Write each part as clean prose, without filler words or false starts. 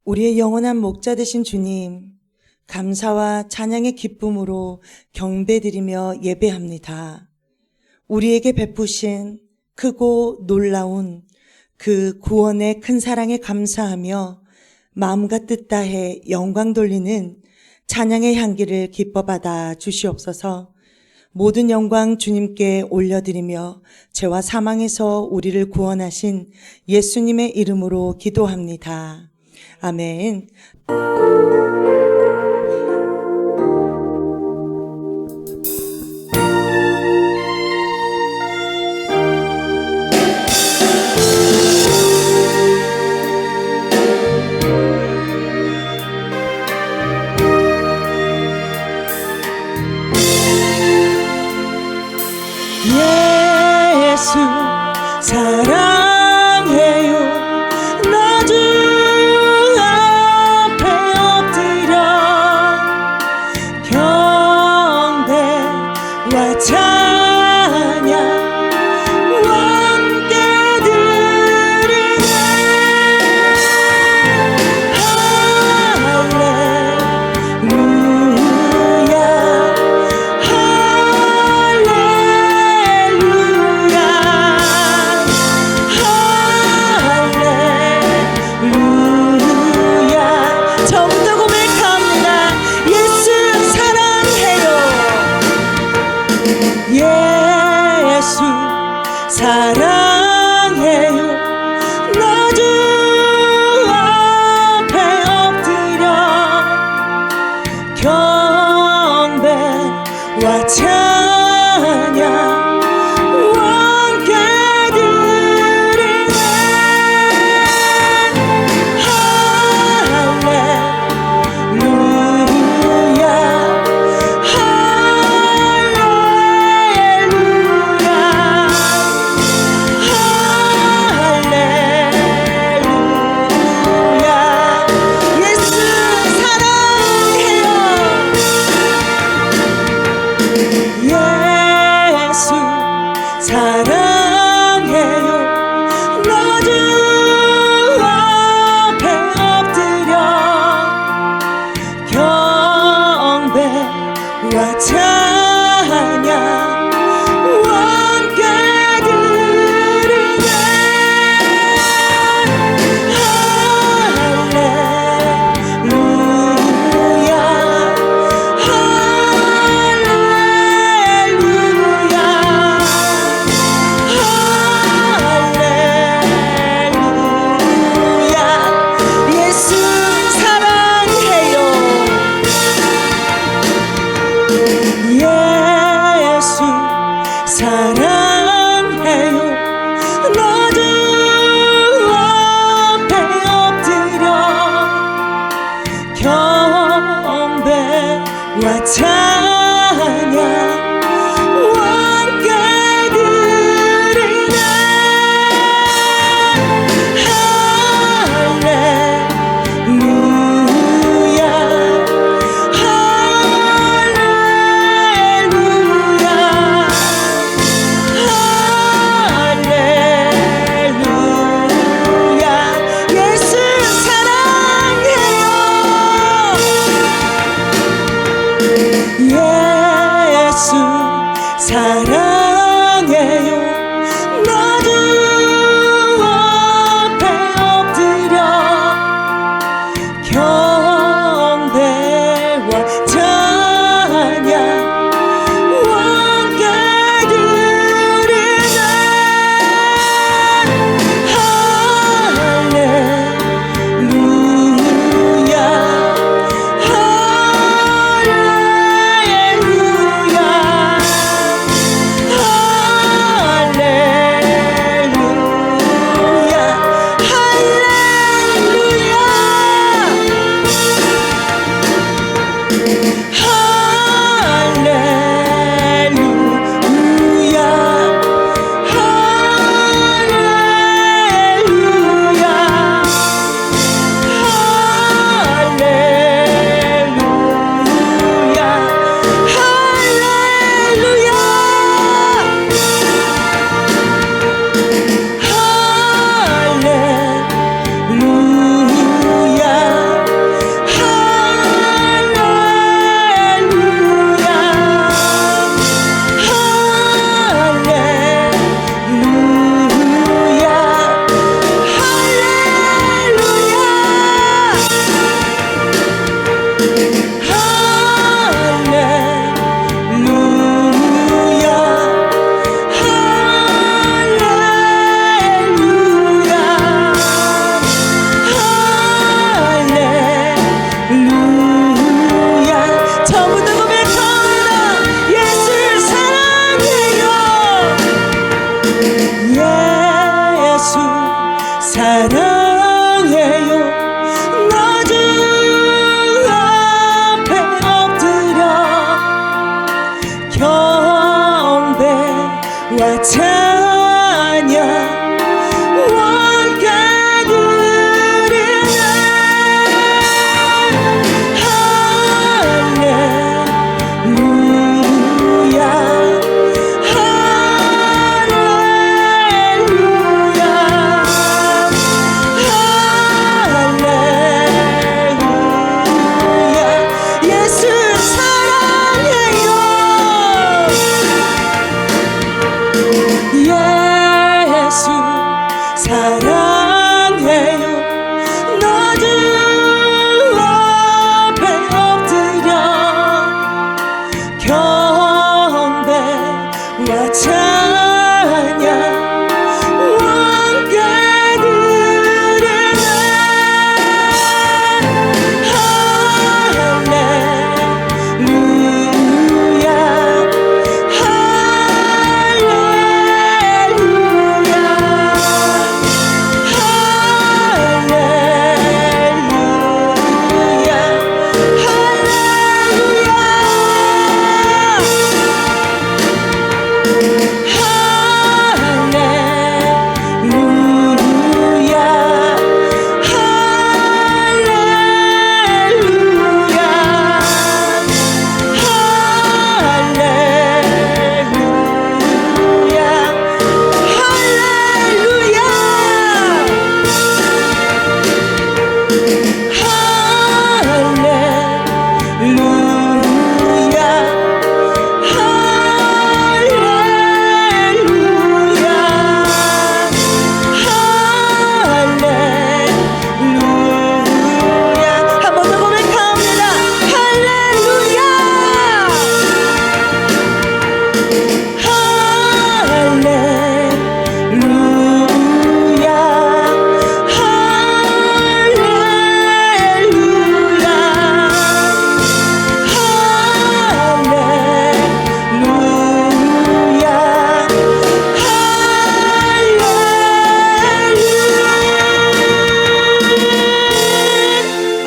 우리의 영원한 목자 되신 주님, 감사와 찬양의 기쁨으로 경배드리며 예배합니다. 우리에게 베푸신 크고 놀라운 그 구원의 큰 사랑에 감사하며 마음과 뜻 다해 영광 돌리는 찬양의 향기를 기뻐 받아 주시옵소서. 모든 영광 주님께 올려드리며 죄와 사망에서 우리를 구원하신 예수님의 이름으로 기도합니다. 아멘. 예수 사랑해요. 나 주 앞에 엎드려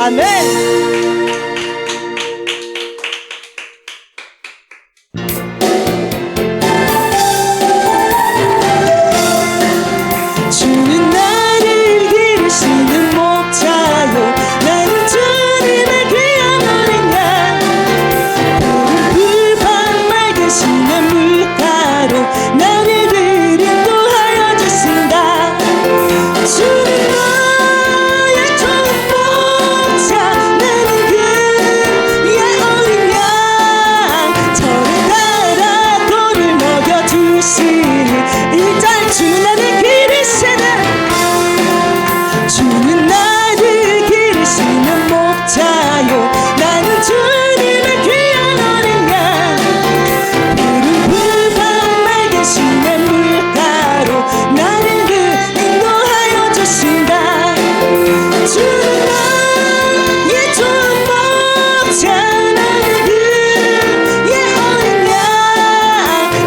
아멘. 주는 나를 기르시는 목자요, 나는 주님의 귀한 어린 양. 푸른 풀밭 맑으시는 물가로 나를 인도하여 주신다. 주는 나의 좋은 목자, 나는 그의 어린 양. 저를 따라 돌을 먹여주시니 1절 주는 나를 주는 나를 기르시는 목자요, 나는 주님의 귀한 어린 양. 푸른 풀밭 맑으시는 물가로 나를 인도하여 주신다. 주는 나의 좋은 목자, 나는 그의 어린 양.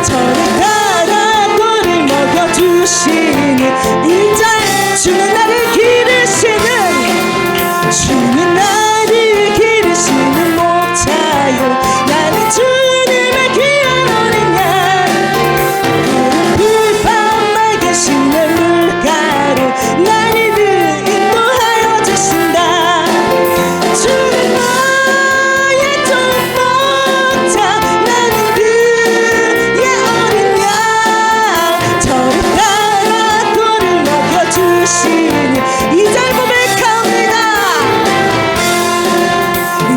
저를 따라 돌을 먹여주시니 1절 주는 나를 주는 나를 기르시는 목자요, 나는 주님의 귀한 어린 양. 푸른 풀밭 맑으시는 물가로 나를 인도하여 주신다. 주는 나의 좋은 목자, 나는 그의 어린 양. 저를 따라 돌을 먹여주시니 2절 고백합니다.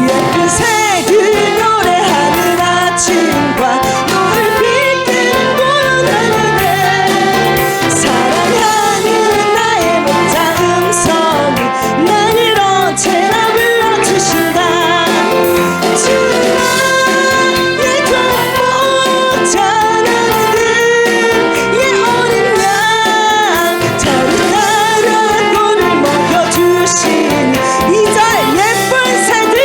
예쁜 새들 노래하는 아침과 노을 빛은 고요한 하늘에 사랑하는 나의 목자 음성이 나를 언제나 불러주신다. 주는 나의 좋은 목자, 나는 그의 어린 양. 저를 따라 돌을 먹여주시니 2절 예쁜 새들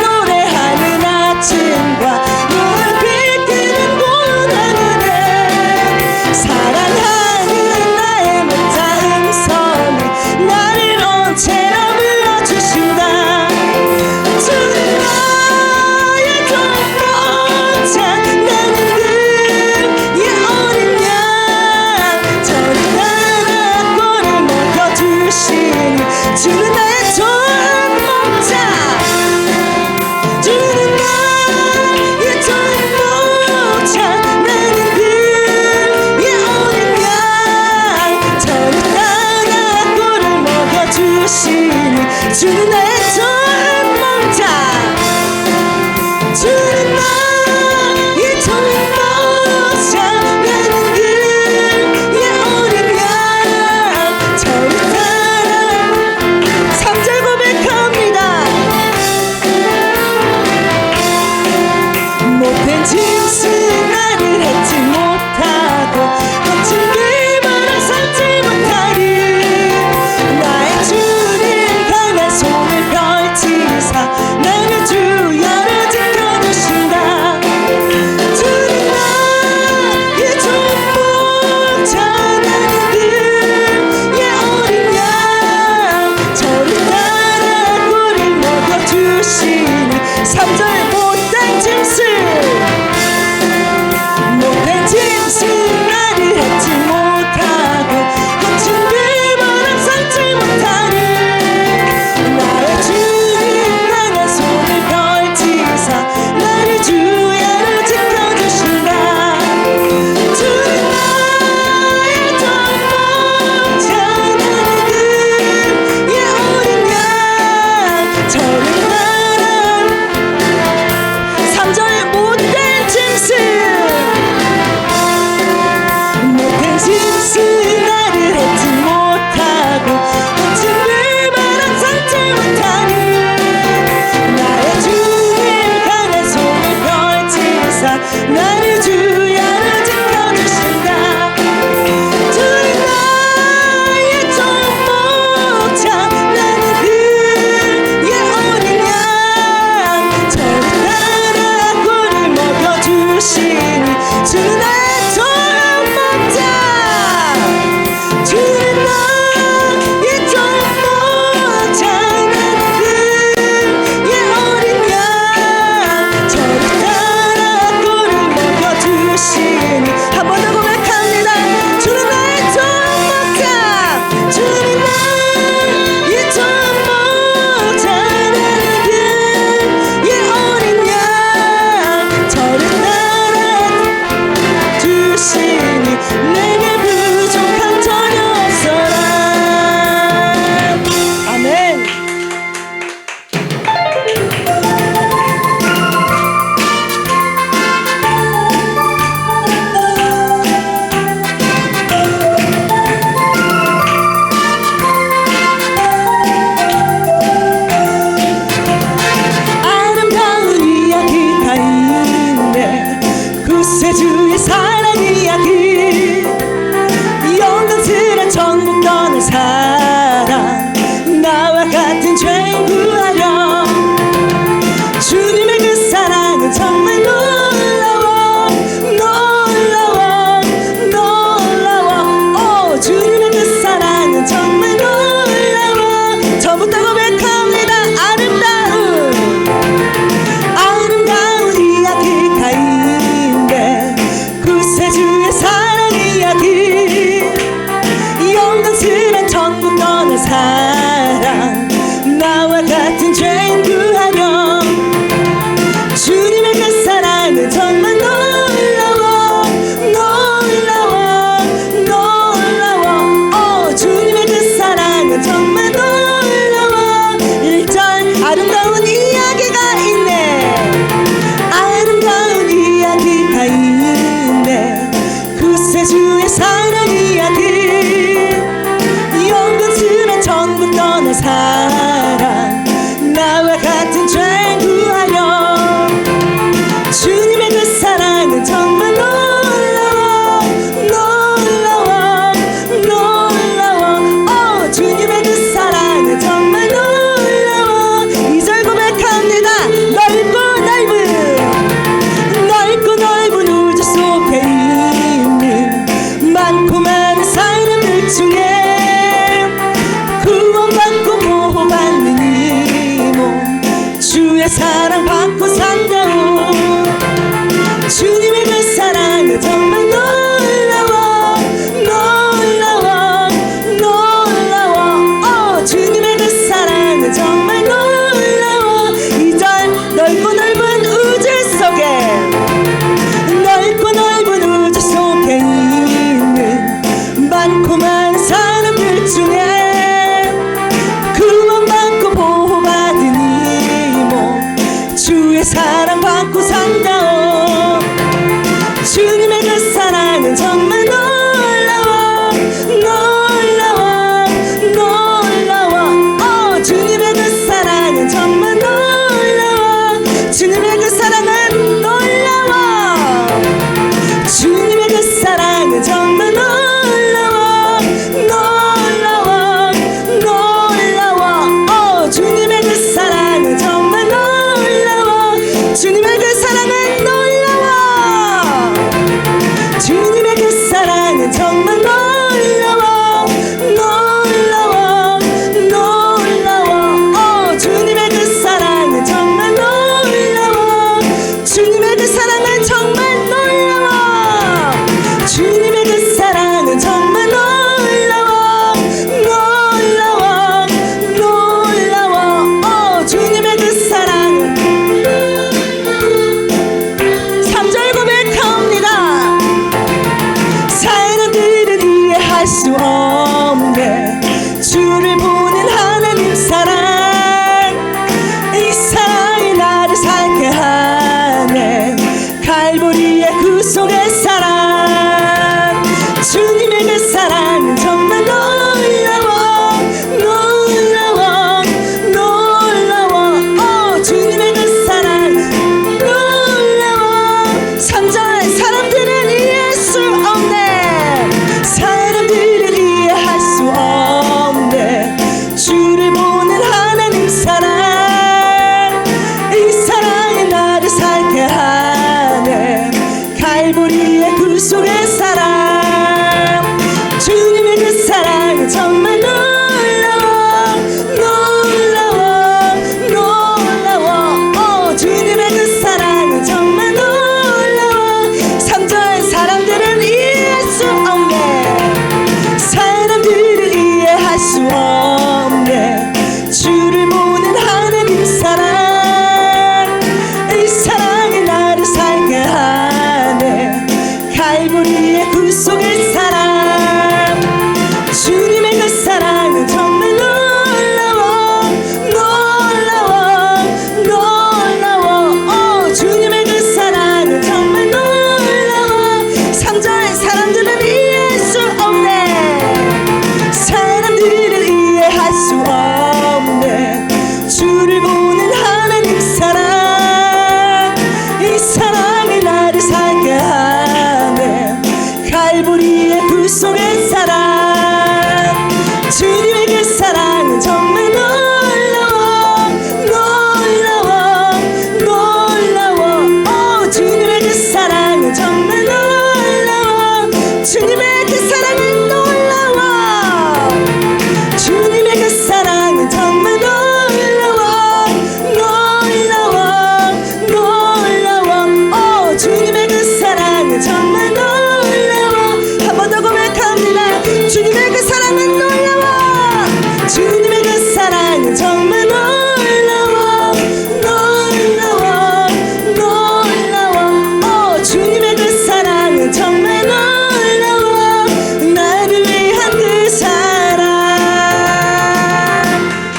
노래하는 아침과 노을 빛은 고요한 하늘에 사랑하는 나의 목자 음성이 나를 언제나 불러주신다. 주는 나의 좋은 목자, 나는 그의 어린 양. 저를 따라 돌을 먹여주시니 주는 나의 좋은 목자, 주는 나의 좋은 목자, 나는 그의 어린 양. 저를 따라 돌을 먹여주시니 주는 나의 좋은 목자, 주는 나의 좋은 목자, 나는 그의 어린 양. 저를 따라 3절 고백합니다. 못된 짓은 나를 했지 못하고 거친 길만을 삼지 못하리. 나의 주님 강한 손을 떠는 사랑 나와 같은 죄인 구하려 주님의 그 사랑은 정말 놀라워 놀라워 놀라워 오 주님의 그 사랑은 정말 놀라워 저부터 고백합니다 아름다운 이야기가 있네 구세주의 사랑 이야기 영광스런 천국 떠난 사랑 나와 같은 죄인 구하려 주님의 그 사랑은 정말 놀라워 놀라워 놀라워 오 주님의 그 사랑은 정말 놀라워 1절 아름다운 이야기가 있네 아름다운 이야기가 있네 구세주의 사랑 이야기 영광스런 천국 떠난 사랑 나와 같은 죄인 구하려 주님의 그 사랑은 정말 놀라워 놀라워 놀라워 오 주님의 그 사랑은 정말 놀라워 2절 고백합니다 넓고 넓은 우주 속에 있는 많고 많은 사람들 중에 구원받고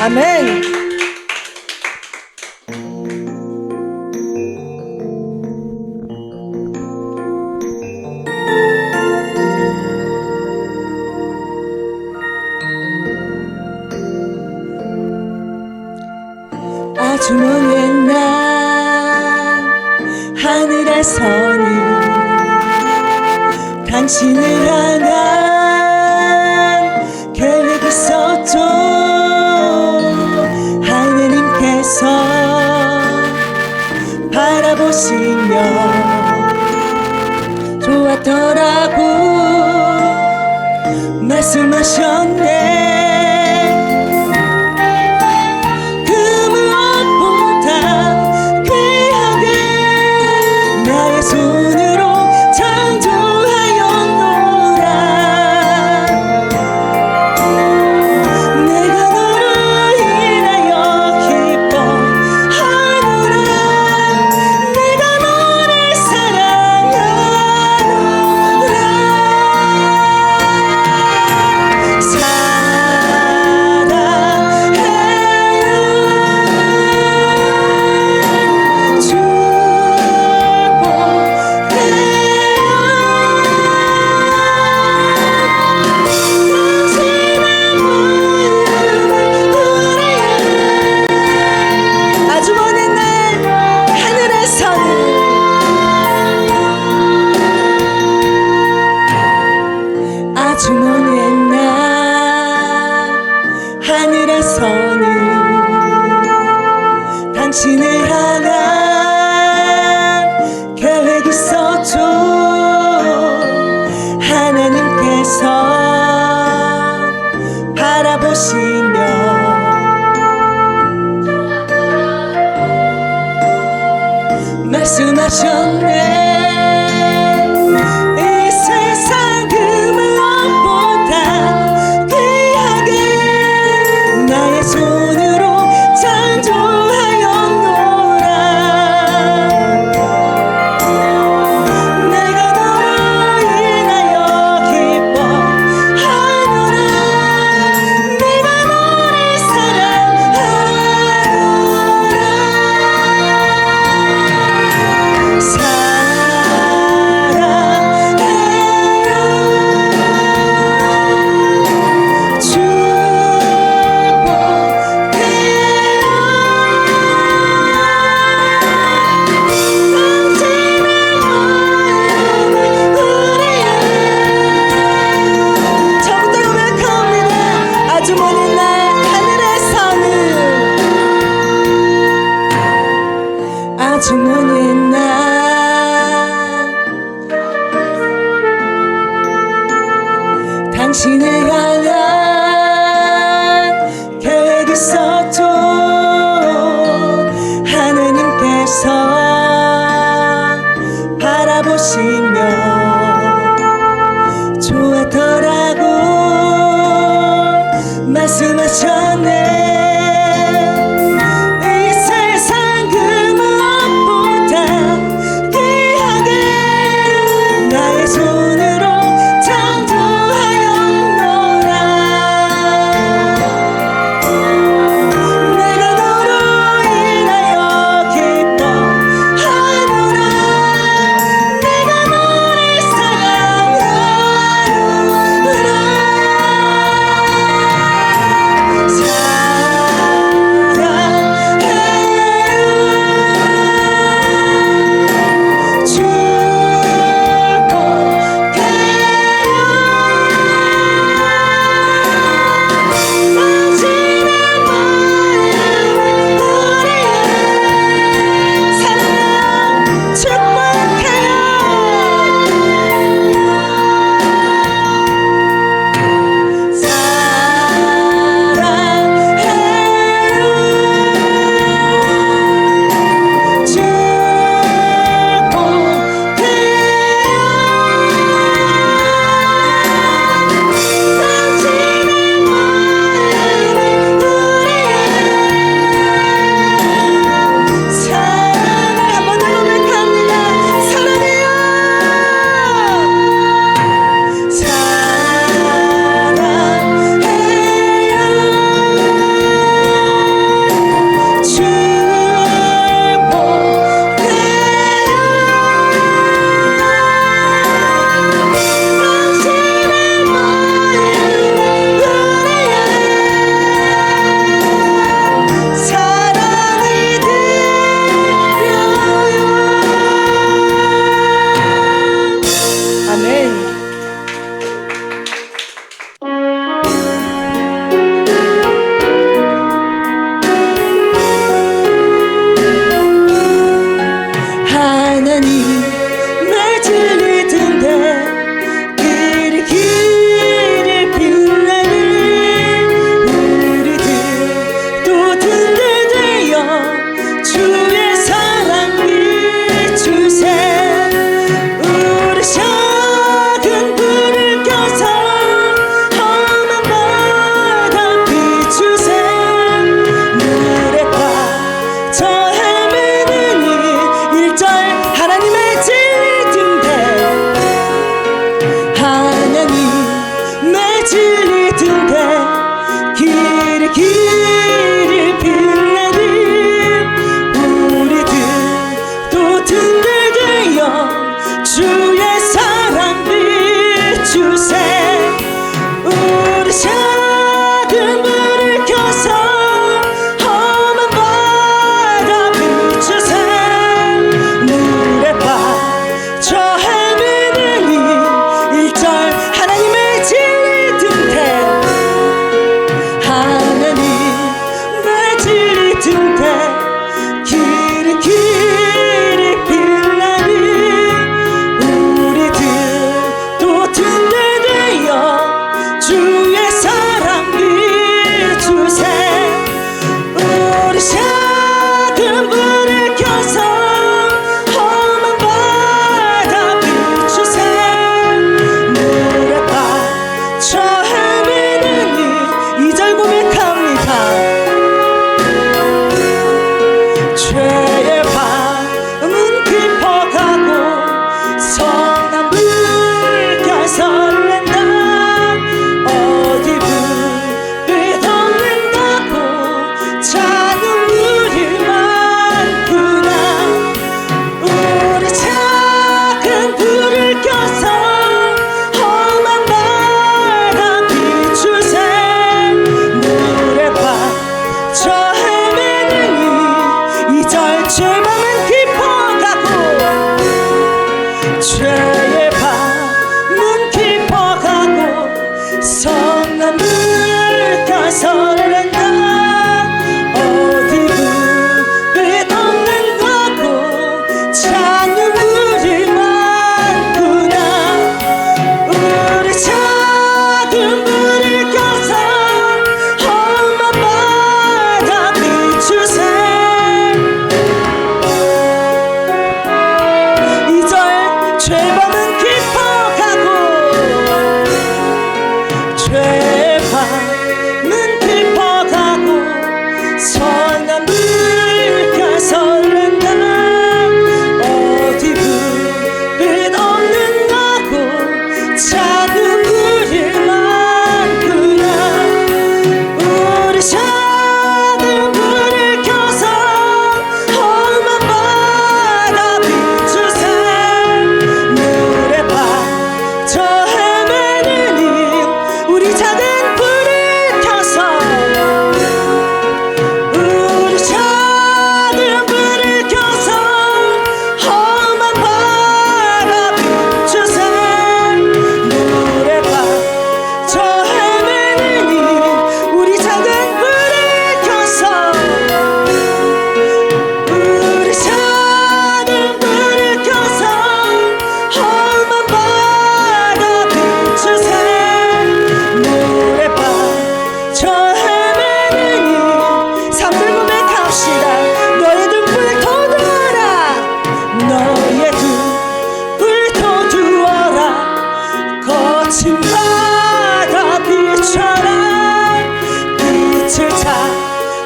아멘. 아주 먼 옛날 하늘에서는 당신을 향한 계획이 있었죠. 하느님께서 바라보시며 좋았더라고 말씀하셨네. 아주 먼 옛날 하늘에서는 당신을 향한 계획이 있었죠. 하나님께서 바라보시며 말씀하셨네. 아주 먼 옛날 당신을 향한 계획이 있었죠. 하느님께서 바라보시며 좋았더라고 말씀하셨네.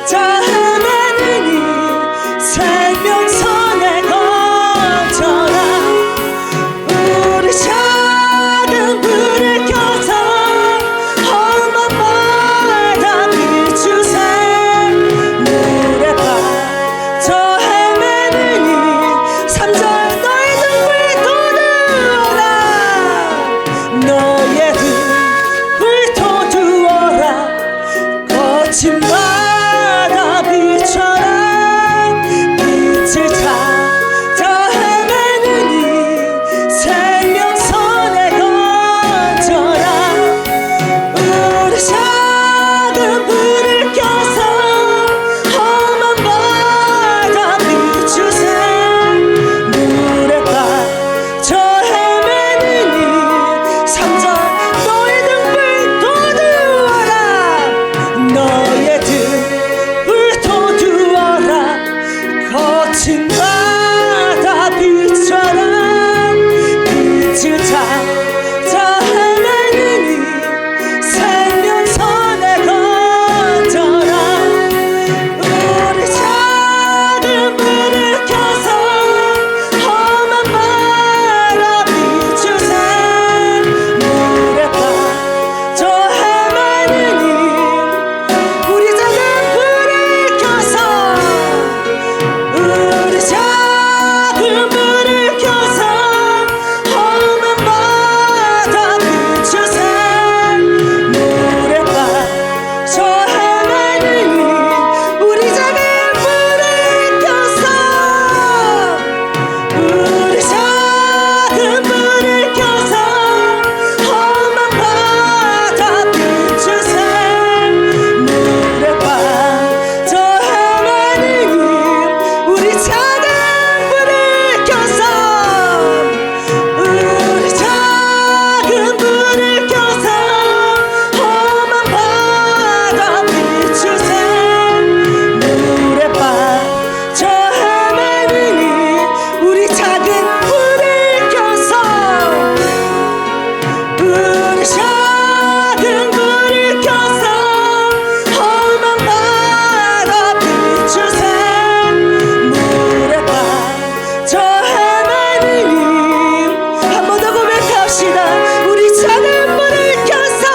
저 헤매는 이 생명선에 건져라. 우리 작은 불을 켜서 험한 바다 비추세. 물에 빠져 헤매는 이 삼절 너의 등불 돋우어라. 너의 등불 돋우어라. 거친 바다 비춰라. 빛을 찾아 헤매는 이 생명선에 건져라. 우리 작은 불을 켜서 험한 바다 비추세. 물에 빠져 헤매는 이 삼절 너의 등불 돋우어라. 너의 등불 돋우어라. 거친 바다 비춰라. 빛을 찾아 헤매는 이 생명선에 건져라. 우리 작은 불을 켜서 험한 바다 비추세. 물에 빠져 헤매는 이 우리 작은 불을 켜서 우리 작은 불을 켜서 험한 바다 비추세. 물에 빠져 헤매는 이 우리 작은 불을 켜서 우리 작은 불을 켜서 험한 바다 비추세. 물에 빠져 헤매는 이 우리 작은 불을 켜서 우리 작은 불을 켜서 험한 바다 비추세. 물에 빠져 헤매는 이 우리 작은 불을 켜서 우리 작은 불을 켜서 험한 바다 비추세. 물에 빠져 헤매는 이한 번 더 고백합시다. 우리 작은 불을 켜서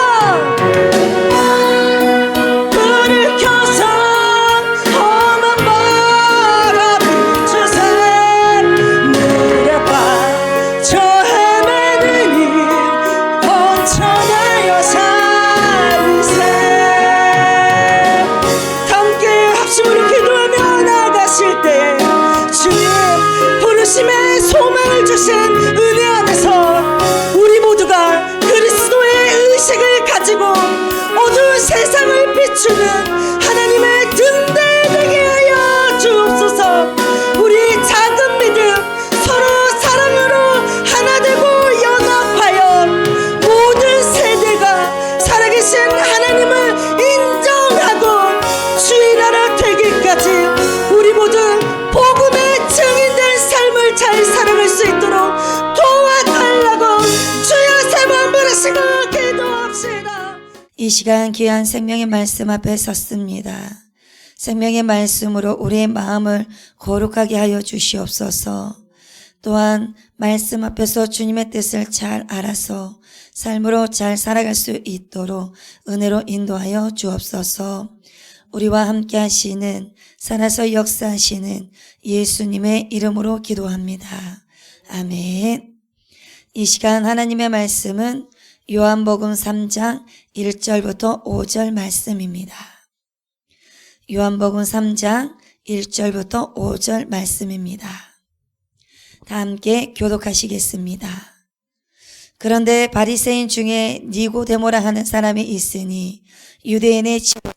불을 켜서 험한 바다 비추세. 물에 빠져 헤매는 이 건져내어 살리세. 함께 합심으로 기도하며 나아가실 때 주님 부르심의 소망을 주신 은혜 안에서 우리 모두가 그리스도의 의식을 가지고 어두운 세상을 비추는 하나님의 등대 되게 하여 주옵소서. 우리 작은 믿음 서로 사랑으로 하나 되고 연합하여 모든 세대가 살아계신 하나님을 인정하고 주의 나라 되기까지 우리 모두 복음의 증인된 삶을 잘 살아갈 수 있도록 도와달라고 주여 세 번 부르시고 기도합시다. 이 시간 귀한 생명의 말씀 앞에 섰습니다. 생명의 말씀으로 우리의 마음을 거룩하게 하여 주시옵소서. 또한 말씀 앞에서 주님의 뜻을 잘 알아서 삶으로 잘 살아갈 수 있도록 은혜로 인도하여 주옵소서. 우리와 함께 하시는 살아서 역사하시는 예수님의 이름으로 기도합니다. 아멘. 이 시간 하나님의 말씀은 요한복음 3장 1절부터 5절 말씀입니다. 요한복음 3장 1절부터 5절 말씀입니다. 다 함께 교독하시겠습니다. 그런데 바리새인 중에 니고데모라 하는 사람이 있으니 유대인의 지도자가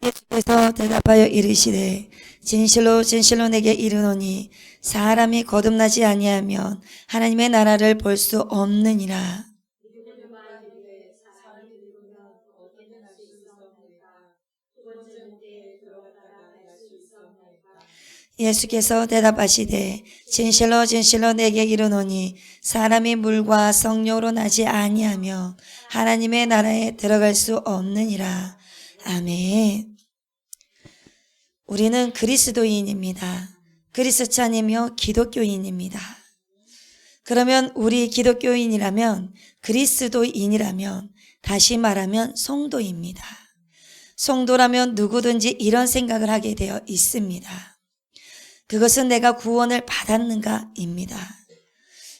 예수께서 대답하여 이르시되 진실로 진실로 내게 이르노니 사람이 거듭나지 아니하면 하나님의 나라를 볼 수 없느니라. 예수께서 대답하시되 진실로 진실로 내게 이르노니 사람이 물과 성령으로 나지 아니하며 하나님의 나라에 들어갈 수 없느니라. 아멘. 우리는 그리스도인입니다. 그리스찬이며 기독교인입니다. 그러면 우리 기독교인이라면, 그리스도인이라면, 다시 말하면 성도입니다. 성도라면 누구든지 이런 생각을 하게 되어 있습니다. 그것은 내가 구원을 받았는가입니다.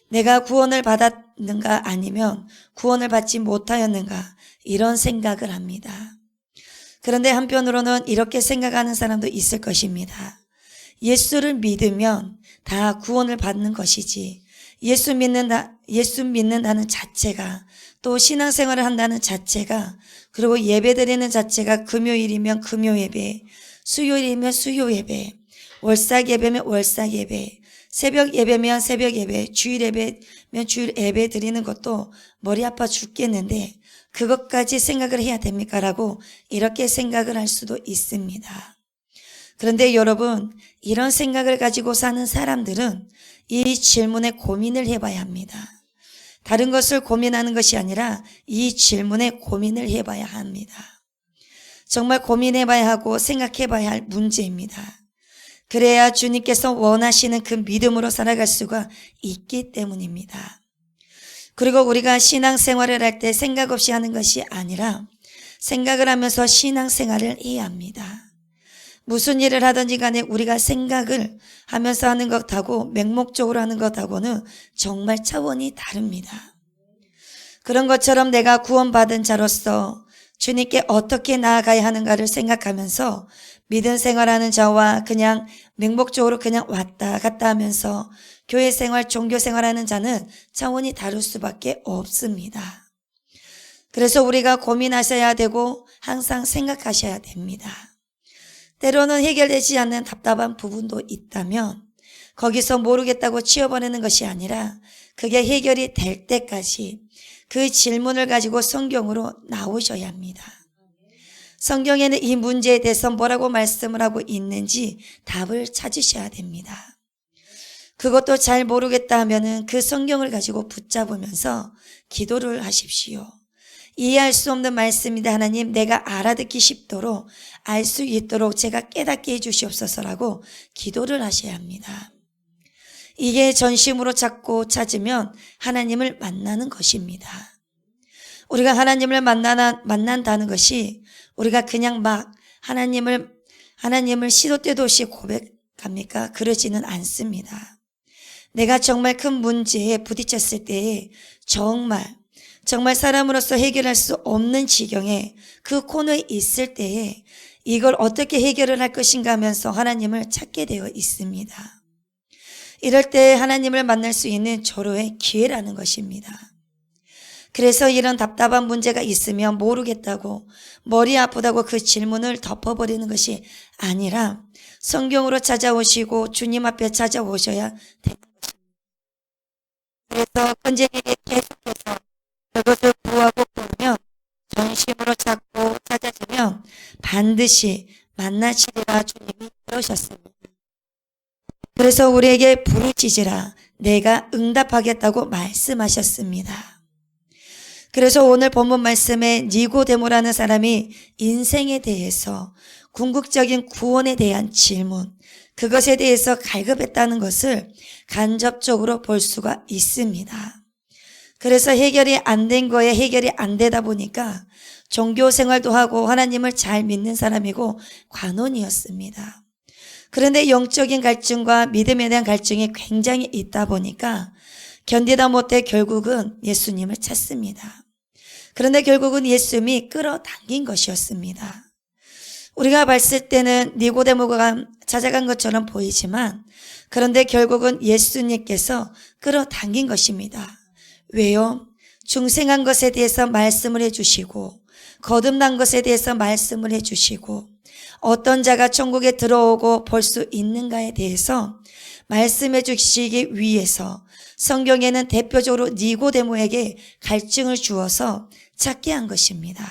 내가 구원을 받았는가 아니면 구원을 받지 못하였는가, 이런 생각을 합니다. 그런데 한편으로는 이렇게 생각하는 사람도 있을 것입니다. 예수를 믿으면 다 구원을 받는 것이지, 예수 믿는다는 자체가, 또 신앙생활을 한다는 자체가, 그리고 예배드리는 자체가 금요일이면 금요예배, 수요일이면 수요예배, 월삭예배면 월삭예배, 새벽예배면 새벽예배, 주일예배면 주일예배 드리는 것도 머리 아파 죽겠는데 그것까지 생각을 해야 됩니까? 라고 이렇게 생각을 할 수도 있습니다. 그런데 여러분, 이런 생각을 가지고 사는 사람들은 이 질문에 고민을 해봐야 합니다. 다른 것을 고민하는 것이 아니라 이 질문에 고민을 해봐야 합니다. 정말 고민해봐야 하고 생각해봐야 할 문제입니다. 그래야 주님께서 원하시는 그 믿음으로 살아갈 수가 있기 때문입니다. 그리고 우리가 신앙생활을 할 때 생각 없이 하는 것이 아니라 생각을 하면서 신앙생활을 해야 합니다. 무슨 일을 하든지 간에 우리가 생각을 하면서 하는 것하고 맹목적으로 하는 것하고는 정말 차원이 다릅니다. 그런 것처럼 내가 구원받은 자로서 주님께 어떻게 나아가야 하는가를 생각하면서 믿음 생활하는 자와 그냥 맹목적으로 그냥 왔다 갔다 하면서 교회 생활, 종교 생활하는 자는 차원이 다를 수밖에 없습니다. 그래서 우리가 고민하셔야 되고 항상 생각하셔야 됩니다. 때로는 해결되지 않는 답답한 부분도 있다면 거기서 모르겠다고 치워버리는 것이 아니라 그게 해결이 될 때까지 그 질문을 가지고 성경으로 나오셔야 합니다. 성경에는 이 문제에 대해서 뭐라고 말씀을 하고 있는지 답을 찾으셔야 됩니다. 그것도 잘 모르겠다 하면은 그 성경을 가지고 붙잡으면서 기도를 하십시오. 이해할 수 없는 말씀인데 하나님, 내가 알아듣기 쉽도록 알 수 있도록 제가 깨닫게 해주시옵소서라고 기도를 하셔야 합니다. 이게 전심으로 찾고 찾으면 하나님을 만나는 것입니다. 우리가 하나님을 만난다는 것이 우리가 그냥 막 하나님을 시도 때도 없이 고백합니까? 그러지는 않습니다. 내가 정말 큰 문제에 부딪혔을 때에 정말 사람으로서 해결할 수 없는 지경에 그 코너에 있을 때에 이걸 어떻게 해결을 할 것인가 하면서 하나님을 찾게 되어 있습니다. 이럴 때 하나님을 만날 수 있는 절호의 기회라는 것입니다. 그래서 이런 답답한 문제가 있으면 모르겠다고 머리 아프다고 그 질문을 덮어버리는 것이 아니라 성경으로 찾아오시고 주님 앞에 찾아오셔야 됩니다. 그래서 끈질기게 계속해서 그것을 구하고 보면 전심으로 찾고 찾아주면 반드시 만나시리라 주님이 그러셨습니다. 그래서 우리에게 부르짖으라 내가 응답하겠다고 말씀하셨습니다. 그래서 오늘 본문 말씀에 니고데모라는 사람이 인생에 대해서 궁극적인 구원에 대한 질문, 그것에 대해서 갈급했다는 것을 간접적으로 볼 수가 있습니다. 그래서 해결이 안 된 거에 해결이 안 되다 보니까 종교 생활도 하고 하나님을 잘 믿는 사람이고 관원이었습니다. 그런데 영적인 갈증과 믿음에 대한 갈증이 굉장히 있다 보니까 견디다 못해 결국은 예수님을 찾습니다. 그런데 결국은 예수님이 끌어당긴 것이었습니다. 우리가 봤을 때는 니고데모가 찾아간 것처럼 보이지만 그런데 결국은 예수님께서 끌어당긴 것입니다. 왜요? 중생한 것에 대해서 말씀을 해주시고 거듭난 것에 대해서 말씀을 해주시고 어떤 자가 천국에 들어오고 볼 수 있는가에 대해서 말씀해 주시기 위해서 성경에는 대표적으로 니고데모에게 갈증을 주어서 찾게 한 것입니다.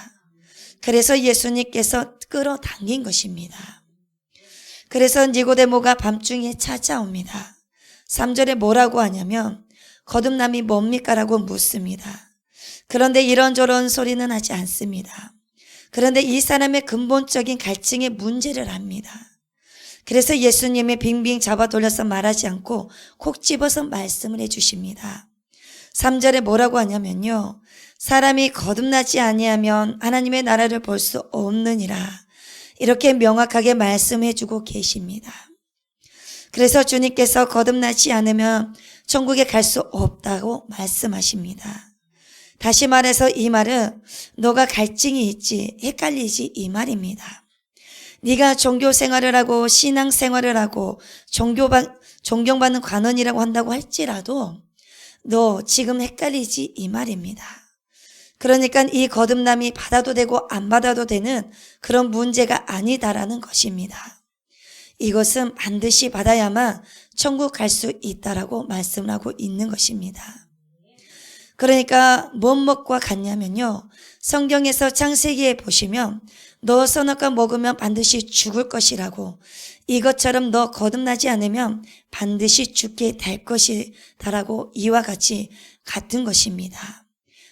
그래서 예수님께서 끌어당긴 것입니다. 그래서 니고데모가 밤중에 찾아옵니다. 3절에 뭐라고 하냐면 거듭남이 뭡니까? 라고 묻습니다. 그런데 이런저런 소리는 하지 않습니다. 그런데 이 사람의 근본적인 갈증의 문제를 합니다. 그래서 예수님이 빙빙 잡아 돌려서 말하지 않고 콕 집어서 말씀을 해주십니다. 3절에 뭐라고 하냐면요. 사람이 거듭나지 아니하면 하나님의 나라를 볼 수 없느니라. 이렇게 명확하게 말씀해주고 계십니다. 그래서 주님께서 거듭나지 않으면 천국에 갈 수 없다고 말씀하십니다. 다시 말해서 이 말은 너가 갈증이 있지 헷갈리지 이 말입니다. 네가 종교 생활을 하고 신앙 생활을 하고 존경받는 관원이라고 한다고 할지라도 너 지금 헷갈리지 이 말입니다. 그러니까 이 거듭남이 받아도 되고 안 받아도 되는 그런 문제가 아니다라는 것입니다. 이것은 반드시 받아야만 천국 갈 수 있다라고 말씀을 하고 있는 것입니다. 그러니까 뭔 먹과 같냐면요. 성경에서 창세기에 보시면 너 선악과 먹으면 반드시 죽을 것이라고 이것처럼 너 거듭나지 않으면 반드시 죽게 될 것이다라고 이와 같이 같은 것입니다.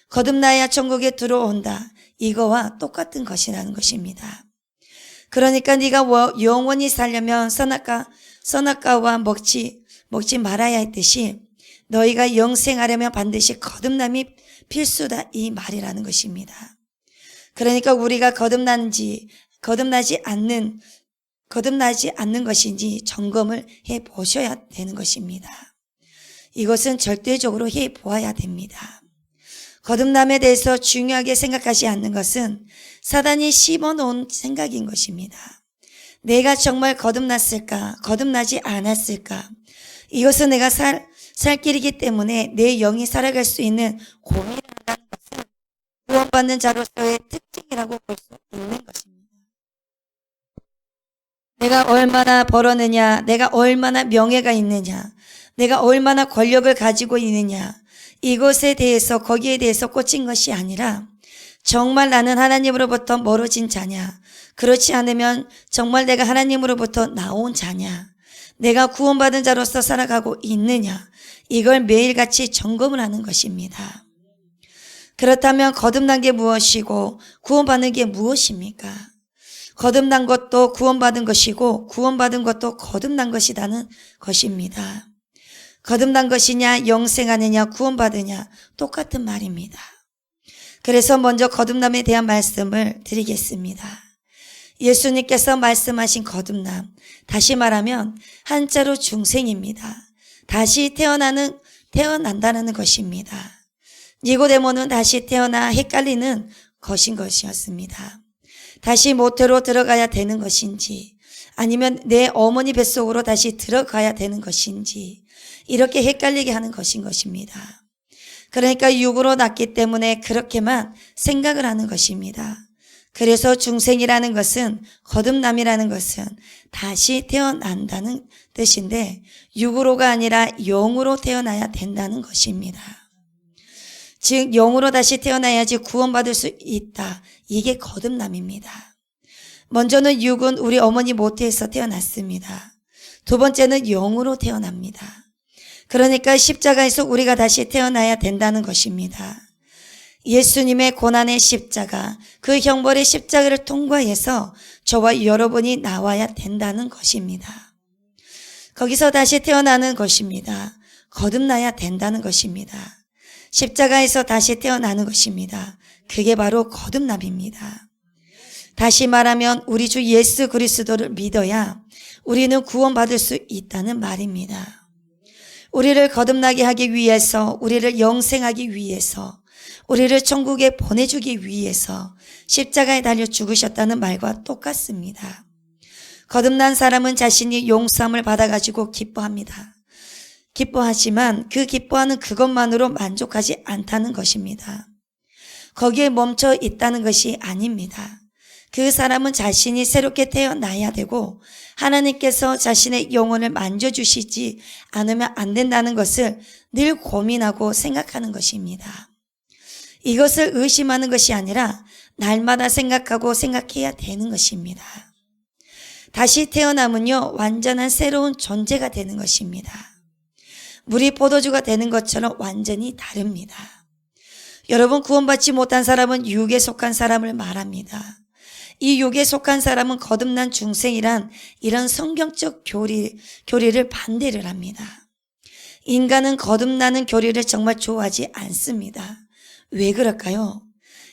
거듭나야 천국에 들어온다. 이거와 똑같은 것이라는 것입니다. 그러니까 네가 영원히 살려면 선악과와 먹지 말아야 했듯이 너희가 영생하려면 반드시 거듭남이 필수다 이 말이라는 것입니다. 그러니까 우리가 거듭나지 않는 것인지 점검을 해 보셔야 되는 것입니다. 이것은 절대적으로 해 보아야 됩니다. 거듭남에 대해서 중요하게 생각하지 않는 것은 사단이 심어놓은 생각인 것입니다. 내가 정말 거듭났을까? 거듭나지 않았을까? 이것은 내가 살 길이기 때문에 내 영이 살아갈 수 있는 고민을 한다는 것은 구원받는 자로서의 특징이라고 볼 수 있는 것입니다. 내가 얼마나 벌었느냐, 내가 얼마나 명예가 있느냐, 내가 얼마나 권력을 가지고 있느냐, 이것에 대해서 거기에 대해서 꽂힌 것이 아니라 정말 나는 하나님으로부터 멀어진 자냐, 그렇지 않으면 정말 내가 하나님으로부터 나온 자냐, 내가 구원받은 자로서 살아가고 있느냐, 이걸 매일같이 점검을 하는 것입니다. 그렇다면 거듭난 게 무엇이고 구원받는 게 무엇입니까? 거듭난 것도 구원받은 것이고 구원받은 것도 거듭난 것이라는 것입니다. 거듭난 것이냐 영생하느냐 구원받으냐 똑같은 말입니다. 그래서 먼저 거듭남에 대한 말씀을 드리겠습니다. 예수님께서 말씀하신 거듭남, 다시 말하면 한자로 중생입니다. 다시 태어난다는 것입니다. 니고데모는 다시 태어나 헷갈리는 것이었습니다. 다시 모태로 들어가야 되는 것인지 아니면 내 어머니 뱃속으로 다시 들어가야 되는 것인지 이렇게 헷갈리게 하는 것입니다. 그러니까 육으로 낳기 때문에 그렇게만 생각을 하는 것입니다. 그래서 중생이라는 것은 거듭남이라는 것은 다시 태어난다는 뜻인데 육으로가 아니라 영으로 태어나야 된다는 것입니다. 즉 영으로 다시 태어나야지 구원받을 수 있다. 이게 거듭남입니다. 먼저는 육은 우리 어머니 모태에서 태어났습니다. 두 번째는 영으로 태어납니다. 그러니까 십자가에서 우리가 다시 태어나야 된다는 것입니다. 예수님의 고난의 십자가, 그 형벌의 십자가를 통과해서 저와 여러분이 나와야 된다는 것입니다. 거기서 다시 태어나는 것입니다. 거듭나야 된다는 것입니다. 십자가에서 다시 태어나는 것입니다. 그게 바로 거듭남입니다. 다시 말하면 우리 주 예수 그리스도를 믿어야 우리는 구원받을 수 있다는 말입니다. 우리를 거듭나게 하기 위해서, 우리를 영생하기 위해서, 우리를 천국에 보내주기 위해서 십자가에 달려 죽으셨다는 말과 똑같습니다. 거듭난 사람은 자신이 용서함을 받아가지고 기뻐합니다. 기뻐하지만 그 기뻐하는 그것만으로 만족하지 않다는 것입니다. 거기에 멈춰 있다는 것이 아닙니다. 그 사람은 자신이 새롭게 태어나야 되고 하나님께서 자신의 영혼을 만져주시지 않으면 안 된다는 것을 늘 고민하고 생각하는 것입니다. 이것을 의심하는 것이 아니라 날마다 생각하고 생각해야 되는 것입니다. 다시 태어나면요, 완전한 새로운 존재가 되는 것입니다. 물이 포도주가 되는 것처럼 완전히 다릅니다. 여러분, 구원받지 못한 사람은 육에 속한 사람을 말합니다. 이 육에 속한 사람은 거듭난 중생이란 이런 성경적 교리를 반대를 합니다. 인간은 거듭나는 교리를 정말 좋아하지 않습니다. 왜 그럴까요?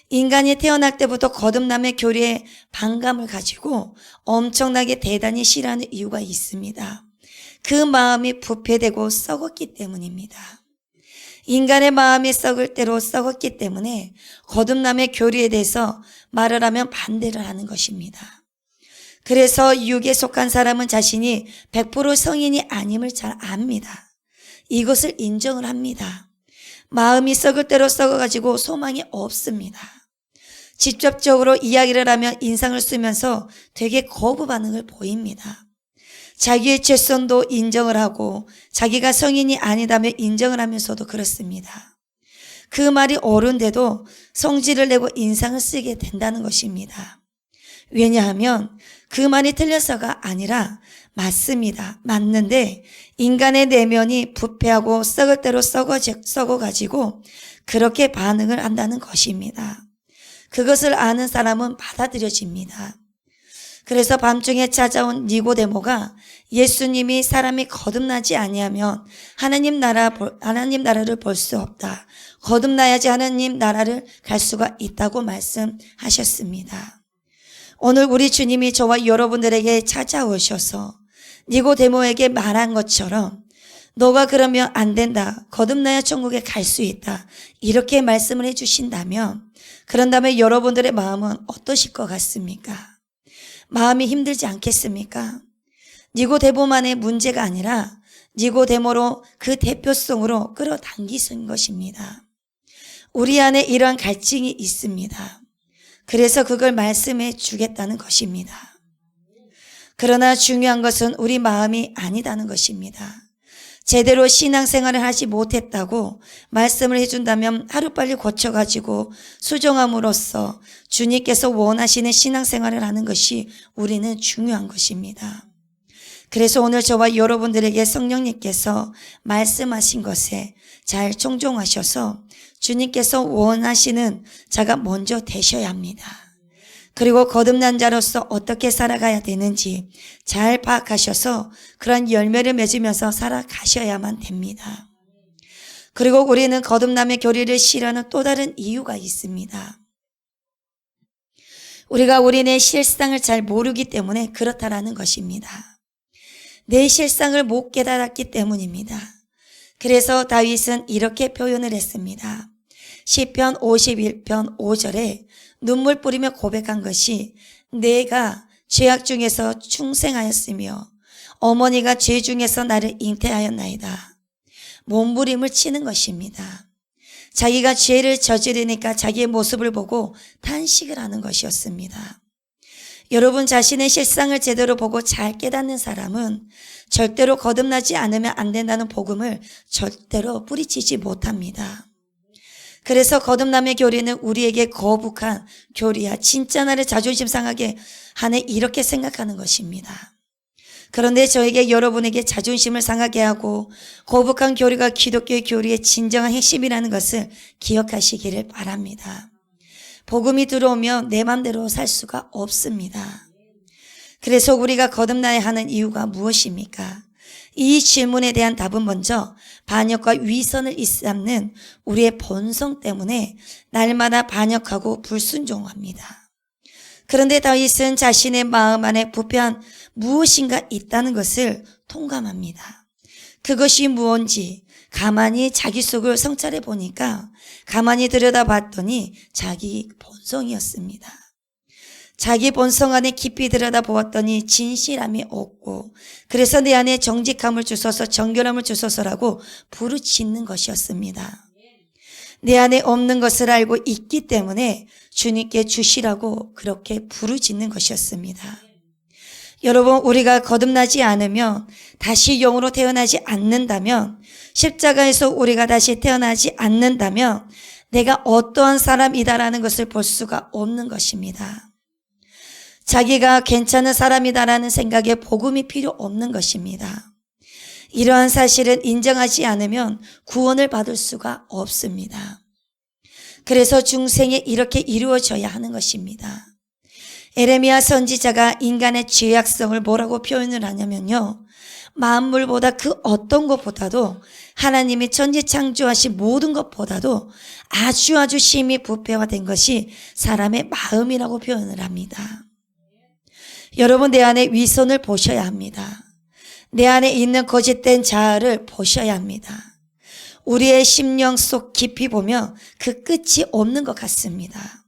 인간이 태어날 때부터 거듭남의 교리에 반감을 가지고 엄청나게 대단히 싫어하는 이유가 있습니다. 그 마음이 부패되고 썩었기 때문입니다. 인간의 마음이 썩을 대로 썩었기 때문에 거듭남의 교리에 대해서 말을 하면 반대를 하는 것입니다. 그래서 육에 속한 사람은 자신이 100% 성인이 아님을 잘 압니다. 이것을 인정을 합니다. 마음이 썩을 대로 썩어가지고 소망이 없습니다. 직접적으로 이야기를 하면 인상을 쓰면서 되게 거부 반응을 보입니다. 자기의 죄성도 인정을 하고 자기가 성인이 아니다며 인정을 하면서도 그렇습니다. 그 말이 옳은데도 성질을 내고 인상을 쓰게 된다는 것입니다. 왜냐하면 그 말이 틀려서가 아니라 맞습니다. 맞는데 인간의 내면이 부패하고 썩을 대로 썩어가지고 그렇게 반응을 한다는 것입니다. 그것을 아는 사람은 받아들여집니다. 그래서 밤중에 찾아온 니고데모가 예수님이 사람이 거듭나지 아니하면 하나님 나라를 볼 수 없다. 거듭나야지 하나님 나라를 갈 수가 있다고 말씀하셨습니다. 오늘 우리 주님이 저와 여러분들에게 찾아오셔서 니고데모에게 말한 것처럼 너가 그러면 안 된다. 거듭나야 천국에 갈 수 있다. 이렇게 말씀을 해주신다면 그런다면 여러분들의 마음은 어떠실 것 같습니까? 마음이 힘들지 않겠습니까? 니고데모만의 문제가 아니라 니고데모로 그 대표성으로 끌어당기신 것입니다. 우리 안에 이러한 갈증이 있습니다. 그래서 그걸 말씀해 주겠다는 것입니다. 그러나 중요한 것은 우리 마음이 아니다는 것입니다. 제대로 신앙생활을 하지 못했다고 말씀을 해준다면 하루빨리 고쳐가지고 수정함으로써 주님께서 원하시는 신앙생활을 하는 것이 우리는 중요한 것입니다. 그래서 오늘 저와 여러분들에게 성령님께서 말씀하신 것에 잘 청종하셔서 주님께서 원하시는 자가 먼저 되셔야 합니다. 그리고 거듭난 자로서 어떻게 살아가야 되는지 잘 파악하셔서 그런 열매를 맺으면서 살아가셔야만 됩니다. 그리고 우리는 거듭남의 교리를 싫어하는 또 다른 이유가 있습니다. 우리가 우리의 실상을 잘 모르기 때문에 그렇다라는 것입니다. 내 실상을 못 깨달았기 때문입니다. 그래서 다윗은 이렇게 표현을 했습니다. 시편 51편 5절에 눈물 뿌리며 고백한 것이 내가 죄악 중에서 충생하였으며 어머니가 죄 중에서 나를 잉태하였나이다. 몸부림을 치는 것입니다. 자기가 죄를 저지르니까 자기의 모습을 보고 탄식을 하는 것이었습니다. 여러분 자신의 실상을 제대로 보고 잘 깨닫는 사람은 절대로 거듭나지 않으면 안 된다는 복음을 절대로 뿌리치지 못합니다. 그래서 거듭남의 교리는 우리에게 거북한 교리야. 진짜 나를 자존심 상하게 하네 이렇게 생각하는 것입니다. 그런데 저에게 여러분에게 자존심을 상하게 하고 거북한 교리가 기독교의 교리의 진정한 핵심이라는 것을 기억하시기를 바랍니다. 복음이 들어오면 내 맘대로 살 수가 없습니다. 그래서 우리가 거듭나야 하는 이유가 무엇입니까? 이 질문에 대한 답은 먼저 반역과 위선을 일삼는 우리의 본성 때문에 날마다 반역하고 불순종합니다. 그런데 다윗은 자신의 마음 안에 부패한 무엇인가 있다는 것을 통감합니다. 그것이 무엇인지 가만히 자기 속을 성찰해 보니까 가만히 들여다봤더니 자기 본성이었습니다. 자기 본성 안에 깊이 들여다보았더니 진실함이 없고 그래서 내 안에 정직함을 주소서 정결함을 주소서라고 부르짖는 것이었습니다. 내 안에 없는 것을 알고 있기 때문에 주님께 주시라고 그렇게 부르짖는 것이었습니다. 여러분 우리가 거듭나지 않으면 다시 영으로 태어나지 않는다면 십자가에서 우리가 다시 태어나지 않는다면 내가 어떠한 사람이다라는 것을 볼 수가 없는 것입니다. 자기가 괜찮은 사람이다라는 생각에 복음이 필요 없는 것입니다. 이러한 사실을 인정하지 않으면 구원을 받을 수가 없습니다. 그래서 중생이 이렇게 이루어져야 하는 것입니다. 에레미야 선지자가 인간의 죄악성을 뭐라고 표현을 하냐면요, 만물보다 그 어떤 것보다도 하나님이 천지 창조하신 모든 것보다도 아주 심히 부패화된 것이 사람의 마음이라고 표현을 합니다. 여러분, 내 안에 위선을 보셔야 합니다. 내 안에 있는 거짓된 자아를 보셔야 합니다. 우리의 심령 속 깊이 보면 그 끝이 없는 것 같습니다.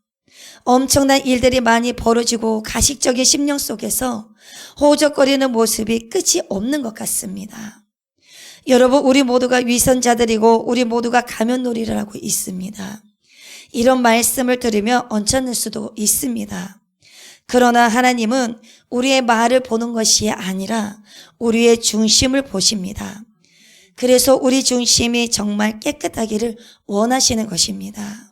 엄청난 일들이 많이 벌어지고 가식적인 심령 속에서 호적거리는 모습이 끝이 없는 것 같습니다. 여러분, 우리 모두가 위선자들이고 우리 모두가 가면놀이를 하고 있습니다. 이런 말씀을 들으며 얹혀낼 수도 있습니다. 그러나 하나님은 우리의 말을 보는 것이 아니라 우리의 중심을 보십니다. 그래서 우리 중심이 정말 깨끗하기를 원하시는 것입니다.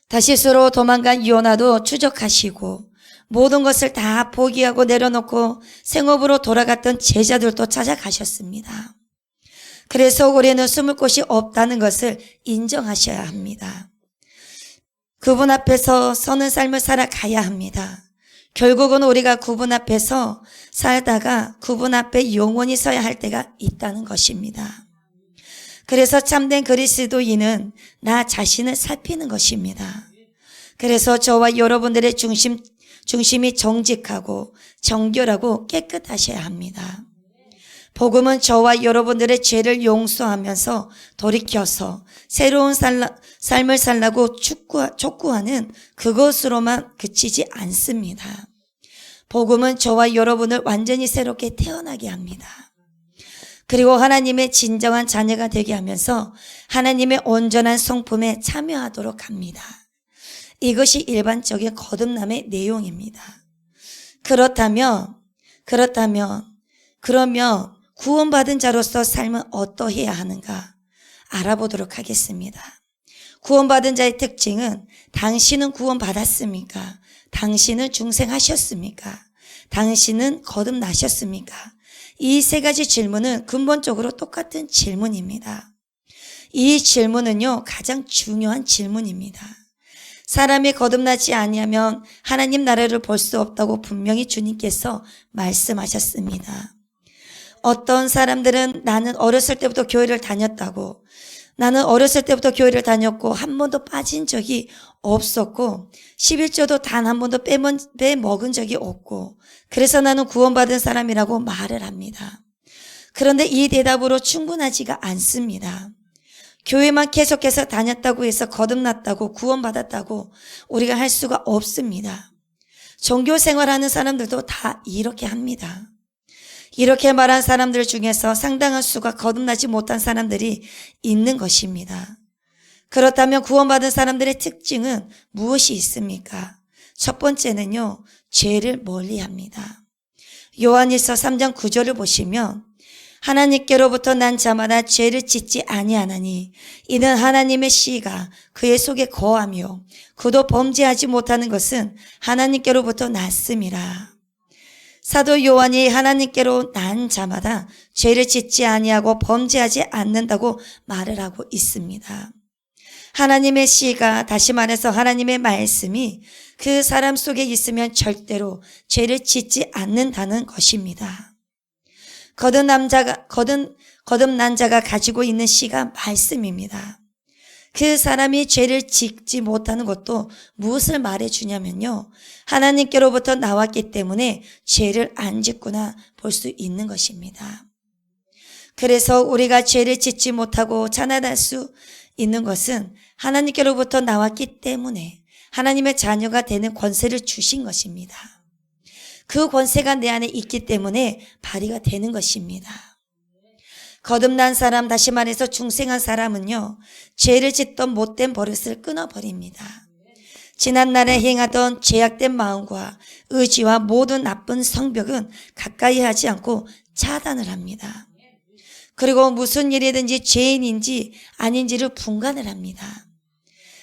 다시스로 도망간 요나도 추적하시고 모든 것을 다 포기하고 내려놓고 생업으로 돌아갔던 제자들도 찾아가셨습니다. 그래서 우리는 숨을 곳이 없다는 것을 인정하셔야 합니다. 그분 앞에서 서는 삶을 살아가야 합니다. 결국은 우리가 그분 앞에서 살다가 그분 앞에 영원히 서야 할 때가 있다는 것입니다. 그래서 참된 그리스도인은 나 자신을 살피는 것입니다. 그래서 저와 여러분들의 중심이 정직하고 정결하고 깨끗하셔야 합니다. 복음은 저와 여러분들의 죄를 용서하면서 돌이켜서 새로운 삶을 살라고 촉구하는 그것으로만 그치지 않습니다. 복음은 저와 여러분을 완전히 새롭게 태어나게 합니다. 그리고 하나님의 진정한 자녀가 되게 하면서 하나님의 온전한 성품에 참여하도록 합니다. 이것이 일반적인 거듭남의 내용입니다. 그러면 구원받은 자로서 삶은 어떠해야 하는가 알아보도록 하겠습니다. 구원받은 자의 특징은 당신은 구원받았습니까? 당신은 중생하셨습니까? 당신은 거듭나셨습니까? 이 세 가지 질문은 근본적으로 똑같은 질문입니다. 이 질문은요, 가장 중요한 질문입니다. 사람이 거듭나지 아니하면 하나님 나라를 볼 수 없다고 분명히 주님께서 말씀하셨습니다. 어떤 사람들은 나는 어렸을 때부터 교회를 다녔다고, 나는 어렸을 때부터 교회를 다녔고 한 번도 빠진 적이 없었고 11조도 단 한 번도 빼먹은 적이 없고 그래서 나는 구원받은 사람이라고 말을 합니다. 그런데 이 대답으로 충분하지가 않습니다. 교회만 계속해서 다녔다고 해서 거듭났다고 구원받았다고 우리가 할 수가 없습니다. 종교 생활하는 사람들도 다 이렇게 합니다. 이렇게 말한 사람들 중에서 상당한 수가 거듭나지 못한 사람들이 있는 것입니다. 그렇다면 구원받은 사람들의 특징은 무엇이 있습니까? 첫 번째는요, 죄를 멀리합니다. 요한일서 3장 9절을 보시면 하나님께로부터 난 자마다 죄를 짓지 아니하나니 이는 하나님의 씨가 그의 속에 거하며 그도 범죄하지 못하는 것은 하나님께로부터 났음이라. 사도 요한이 하나님께로 난 자마다 죄를 짓지 아니하고 범죄하지 않는다고 말을 하고 있습니다. 하나님의 씨가, 다시 말해서 하나님의 말씀이 그 사람 속에 있으면 절대로 죄를 짓지 않는다는 것입니다. 거듭난 자가 가지고 있는 씨가 말씀입니다. 그 사람이 죄를 짓지 못하는 것도 무엇을 말해주냐면요, 하나님께로부터 나왔기 때문에 죄를 안 짓구나 볼 수 있는 것입니다. 그래서 우리가 죄를 짓지 못하고 자난할 수 있는 것은 하나님께로부터 나왔기 때문에 하나님의 자녀가 되는 권세를 주신 것입니다. 그 권세가 내 안에 있기 때문에 발휘가 되는 것입니다. 거듭난 사람, 다시 말해서 중생한 사람은요, 죄를 짓던 못된 버릇을 끊어버립니다. 지난날에 행하던 죄악된 마음과 의지와 모든 나쁜 성벽은 가까이 하지 않고 차단을 합니다. 그리고 무슨 일이든지 죄인인지 아닌지를 분간을 합니다.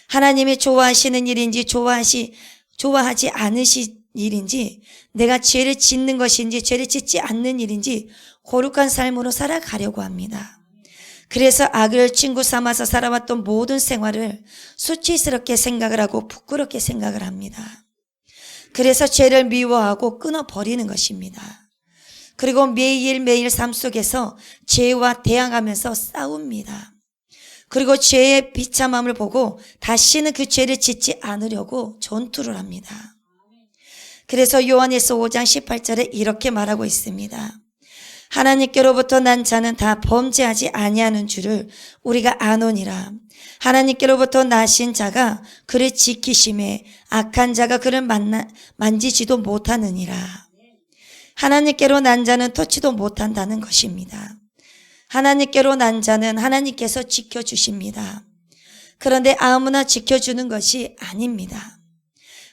하나님이 좋아하시는 일인지 좋아하지 않으신 일인지, 내가 죄를 짓는 것인지 죄를 짓지 않는 일인지 거룩한 삶으로 살아가려고 합니다. 그래서 악을 친구 삼아서 살아왔던 모든 생활을 수치스럽게 생각을 하고 부끄럽게 생각을 합니다. 그래서 죄를 미워하고 끊어버리는 것입니다. 그리고 매일매일 삶 속에서 죄와 대항하면서 싸웁니다. 그리고 죄의 비참함을 보고 다시는 그 죄를 짓지 않으려고 전투를 합니다. 그래서 요한일서 5장 18절에 이렇게 말하고 있습니다. 하나님께로부터 난 자는 다 범죄하지 아니하는 줄을 우리가 아노니라. 하나님께로부터 나신 자가 그를 지키심에 악한 자가 그를 만지지도 못하느니라. 하나님께로 난 자는 터치도 못한다는 것입니다. 하나님께로 난 자는 하나님께서 지켜주십니다. 그런데 아무나 지켜주는 것이 아닙니다.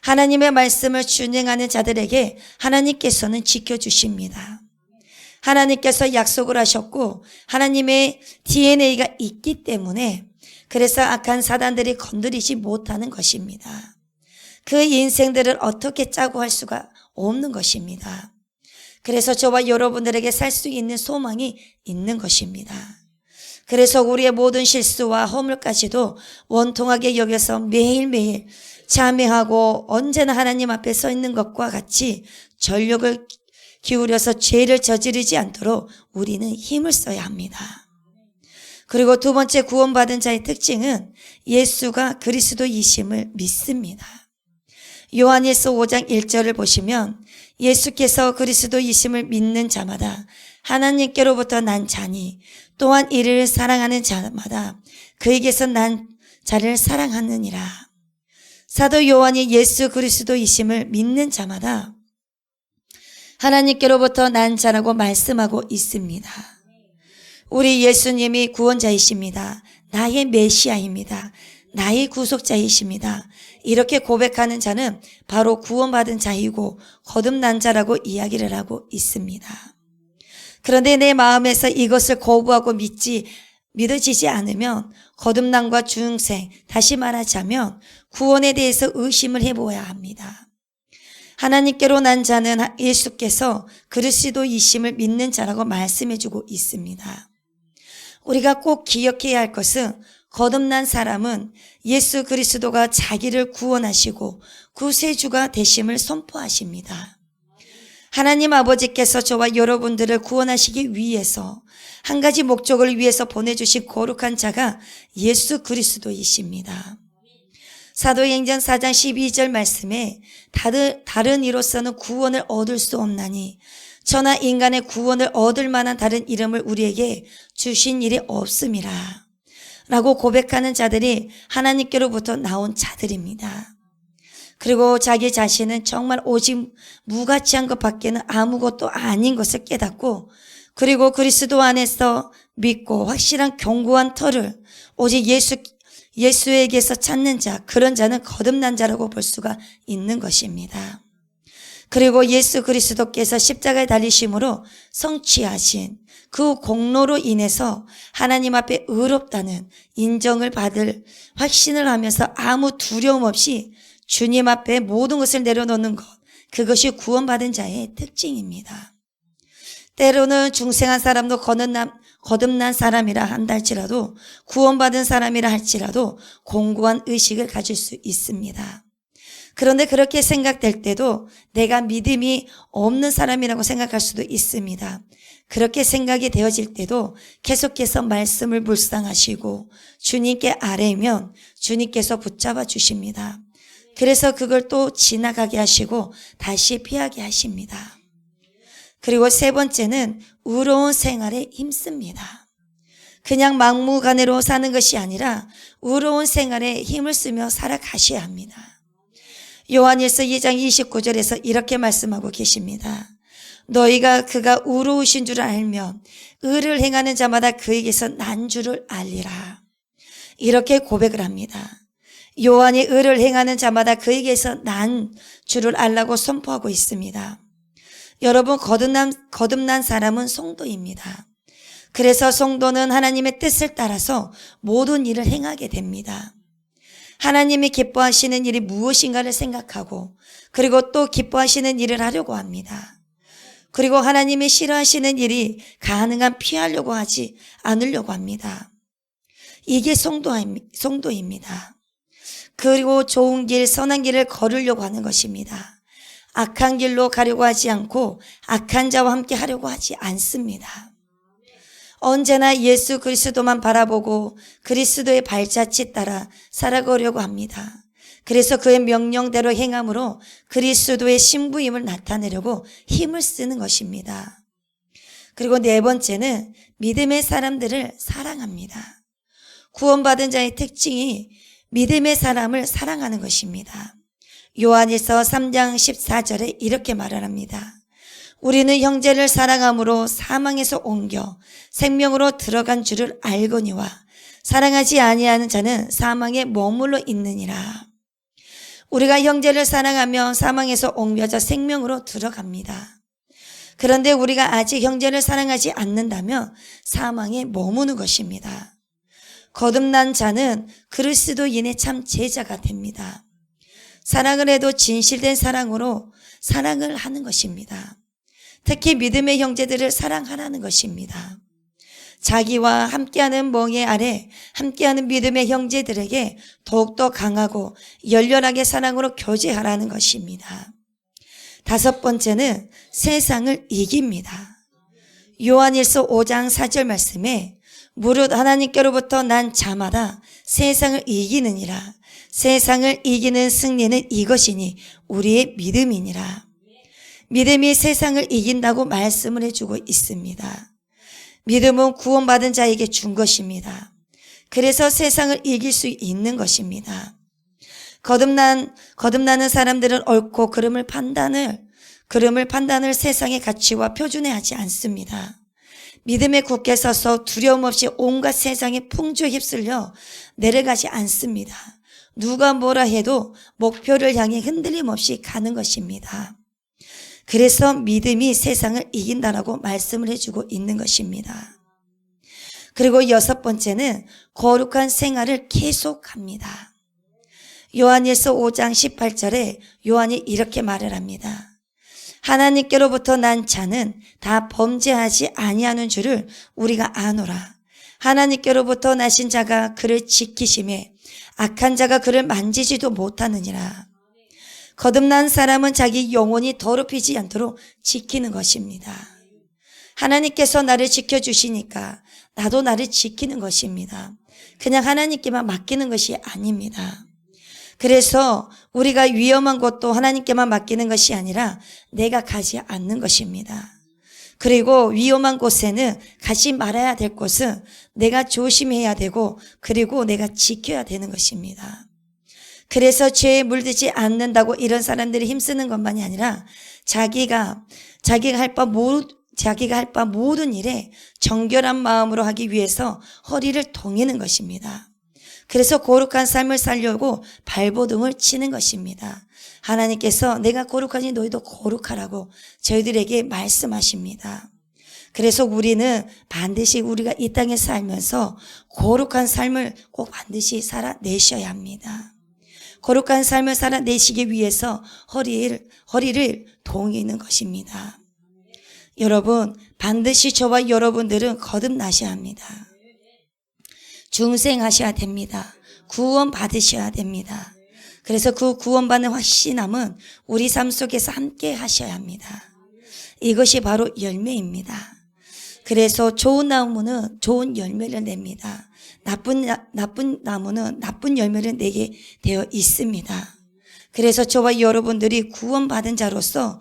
하나님의 말씀을 준행하는 자들에게 하나님께서는 지켜주십니다. 하나님께서 약속을 하셨고 하나님의 DNA가 있기 때문에, 그래서 악한 사단들이 건드리지 못하는 것입니다. 그 인생들을 어떻게 짜고 할 수가 없는 것입니다. 그래서 저와 여러분들에게 살 수 있는 소망이 있는 것입니다. 그래서 우리의 모든 실수와 허물까지도 원통하게 여겨서 매일매일 자매하고 언제나 하나님 앞에 서 있는 것과 같이 전력을 기울여서 죄를 저지르지 않도록 우리는 힘을 써야 합니다. 그리고 두 번째, 구원받은 자의 특징은 예수가 그리스도이심을 믿습니다. 요한일서 5장 1절을 보시면 예수께서 그리스도이심을 믿는 자마다 하나님께로부터 난 자니 또한 이를 사랑하는 자마다 그에게서 난 자를 사랑하느니라. 사도 요한이 예수 그리스도이심을 믿는 자마다 하나님께로부터 난 자라고 말씀하고 있습니다. 우리 예수님이 구원자이십니다. 나의 메시아입니다. 나의 구속자이십니다. 이렇게 고백하는 자는 바로 구원받은 자이고 거듭난 자라고 이야기를 하고 있습니다. 그런데 내 마음에서 이것을 거부하고 믿어지지 않으면 거듭남과 중생, 다시 말하자면 구원에 대해서 의심을 해보아야 합니다. 하나님께로 난 자는 예수께서 그리스도이심을 믿는 자라고 말씀해주고 있습니다. 우리가 꼭 기억해야 할 것은 거듭난 사람은 예수 그리스도가 자기를 구원하시고 구세주가 되심을 선포하십니다. 하나님 아버지께서 저와 여러분들을 구원하시기 위해서 한 가지 목적을 위해서 보내주신 거룩한 자가 예수 그리스도이십니다. 사도행전 4장 12절 말씀에 다른 이로서는 구원을 얻을 수 없나니 저나 인간의 구원을 얻을 만한 다른 이름을 우리에게 주신 일이 없음이라 라고 고백하는 자들이 하나님께로부터 나온 자들입니다. 그리고 자기 자신은 정말 오직 무가치한 것밖에는 아무것도 아닌 것을 깨닫고, 그리고 그리스도 안에서 믿고 확실한 견고한 터를 오직 예수에게서 찾는 자, 그런 자는 거듭난 자라고 볼 수가 있는 것입니다. 그리고 예수 그리스도께서 십자가에 달리심으로 성취하신 그 공로로 인해서 하나님 앞에 의롭다는 인정을 받을 확신을 하면서 아무 두려움 없이 주님 앞에 모든 것을 내려놓는 것, 그것이 구원받은 자의 특징입니다. 때로는 중생한 사람도 거듭난 사람이라 한다 할지라도, 구원받은 사람이라 할지라도 공고한 의식을 가질 수 있습니다. 그런데 그렇게 생각될 때도 내가 믿음이 없는 사람이라고 생각할 수도 있습니다. 그렇게 생각이 되어질 때도 계속해서 말씀을 묵상하시고 주님께 아뢰면 주님께서 붙잡아 주십니다. 그래서 그걸 또 지나가게 하시고 다시 피하게 하십니다. 그리고 세 번째는 의로운 생활에 힘씁니다. 그냥 막무가내로 사는 것이 아니라 의로운 생활에 힘을 쓰며 살아가셔야 합니다. 요한일서 2장 29절에서 이렇게 말씀하고 계십니다. 너희가 그가 의로우신 줄을 알면 의를 행하는 자마다 그에게서 난 줄을 알리라. 이렇게 고백을 합니다. 요한이 의를 행하는 자마다 그에게서 난 줄을 알라고 선포하고 있습니다. 여러분, 거듭난 사람은 성도입니다. 그래서 성도는 하나님의 뜻을 따라서 모든 일을 행하게 됩니다. 하나님이 기뻐하시는 일이 무엇인가를 생각하고 그리고 또 기뻐하시는 일을 하려고 합니다. 그리고 하나님이 싫어하시는 일이 가능한 피하려고 하지 않으려고 합니다. 이게 성도입니다. 그리고 좋은 길, 선한 길을 걸으려고 하는 것입니다. 악한 길로 가려고 하지 않고 악한 자와 함께 하려고 하지 않습니다. 언제나 예수 그리스도만 바라보고 그리스도의 발자취 따라 살아가려고 합니다. 그래서 그의 명령대로 행함으로 그리스도의 신부임을 나타내려고 힘을 쓰는 것입니다. 그리고 네 번째는 믿음의 사람들을 사랑합니다. 구원받은 자의 특징이 믿음의 사람을 사랑하는 것입니다. 요한일서 3장 14절에 이렇게 말을 합니다. 우리는 형제를 사랑함으로 사망에서 옮겨 생명으로 들어간 줄을 알거니와 사랑하지 아니하는 자는 사망에 머물러 있느니라. 우리가 형제를 사랑하며 사망에서 옮겨져 생명으로 들어갑니다. 그런데 우리가 아직 형제를 사랑하지 않는다면 사망에 머무는 것입니다. 거듭난 자는 그리스도인의 참 제자가 됩니다. 사랑을 해도 진실된 사랑으로 사랑을 하는 것입니다. 특히 믿음의 형제들을 사랑하라는 것입니다. 자기와 함께하는 멍에 아래 함께하는 믿음의 형제들에게 더욱더 강하고 열렬하게 사랑으로 교제하라는 것입니다. 다섯 번째는 세상을 이깁니다. 요한일서 5장 4절 말씀에 무릇 하나님께로부터 난 자마다 세상을 이기느니라. 세상을 이기는 승리는 이것이니 우리의 믿음이니라. 믿음이 세상을 이긴다고 말씀을 해주고 있습니다. 믿음은 구원받은 자에게 준 것입니다. 그래서 세상을 이길 수 있는 것입니다. 거듭나는 사람들은 옳고 그름을 판단을 세상의 가치와 표준에 하지 않습니다. 믿음에 굳게 서서 두려움 없이 온갖 세상의 풍조에 휩쓸려 내려가지 않습니다. 누가 뭐라 해도 목표를 향해 흔들림 없이 가는 것입니다. 그래서 믿음이 세상을 이긴다라고 말씀을 해주고 있는 것입니다. 그리고 여섯 번째는 거룩한 생활을 계속합니다. 요한일서 5장 18절에 요한이 이렇게 말을 합니다. 하나님께로부터 난 자는 다 범죄하지 아니하는 줄을 우리가 아노라. 하나님께로부터 나신 자가 그를 지키심에 악한 자가 그를 만지지도 못하느니라. 거듭난 사람은 자기 영혼이 더럽히지 않도록 지키는 것입니다. 하나님께서 나를 지켜주시니까 나도 나를 지키는 것입니다. 그냥 하나님께만 맡기는 것이 아닙니다. 그래서 우리가 위험한 것도 하나님께만 맡기는 것이 아니라 내가 가지 않는 것입니다. 그리고 위험한 곳에는 가지 말아야 될 곳은 내가 조심해야 되고 그리고 내가 지켜야 되는 것입니다. 그래서 죄에 물들지 않는다고 이런 사람들이 힘쓰는 것만이 아니라 자기가 할 바 모든 일에 정결한 마음으로 하기 위해서 허리를 동이는 것입니다. 그래서 거룩한 삶을 살려고 발버둥을 치는 것입니다. 하나님께서 내가 거룩하니 너희도 거룩하라고 저희들에게 말씀하십니다. 그래서 우리는 반드시 우리가 이 땅에 살면서 거룩한 삶을 꼭 반드시 살아내셔야 합니다. 거룩한 삶을 살아내시기 위해서 허리를 동이는 것입니다. 여러분, 반드시 저와 여러분들은 거듭나셔야 합니다. 중생하셔야 됩니다. 구원 받으셔야 됩니다. 그래서 그 구원받는 확신함은 우리 삶 속에서 함께 하셔야 합니다. 이것이 바로 열매입니다. 그래서 좋은 나무는 좋은 열매를 냅니다. 나쁜 나무는 나쁜 열매를 내게 되어 있습니다. 그래서 저와 여러분들이 구원받은 자로서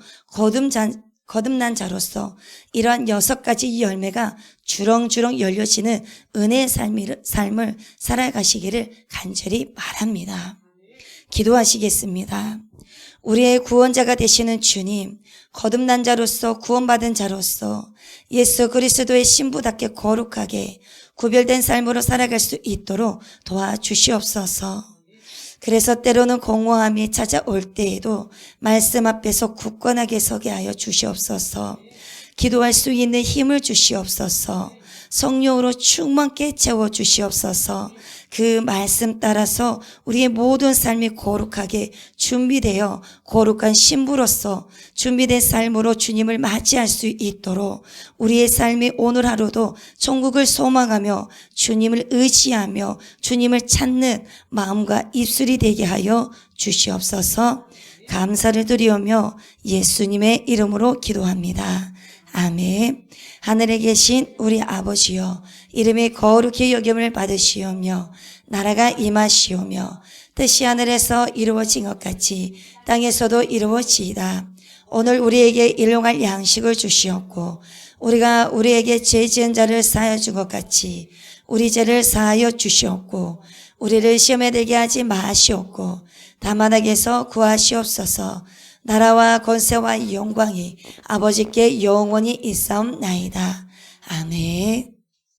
거듭난 자로서 이러한 6가지 열매가 주렁주렁 열려지는 은혜의 삶을 살아가시기를 간절히 바랍니다. 기도하시겠습니다. 우리의 구원자가 되시는 주님, 거듭난 자로서 구원받은 자로서 예수 그리스도의 신부답게 거룩하게 구별된 삶으로 살아갈 수 있도록 도와주시옵소서. 그래서 때로는 공허함이 찾아올 때에도 말씀 앞에서 굳건하게 서게 하여 주시옵소서. 기도할 수 있는 힘을 주시옵소서. 성령으로 충만케 채워주시옵소서. 그 말씀 따라서 우리의 모든 삶이 거룩하게 준비되어 거룩한 신부로서 준비된 삶으로 주님을 맞이할 수 있도록 우리의 삶이 오늘 하루도 천국을 소망하며 주님을 의지하며 주님을 찾는 마음과 입술이 되게 하여 주시옵소서. 감사를 드리오며 예수님의 이름으로 기도합니다. 아멘. 하늘에 계신 우리 아버지여, 이름이 거룩히 여김을 받으시오며 나라가 임하시오며 뜻이 하늘에서 이루어진 것 같이 땅에서도 이루어지이다. 오늘 우리에게 일용할 양식을 주시옵고 우리가 우리에게 죄 지은 자를 사하여 준 것 같이 우리 죄를 사하여 주시옵고 우리를 시험에 들게 하지 마시옵고 다만 악에서 구하시옵소서. 나라와 권세와 영광이 아버지께 영원히 있사옵나이다. 아멘.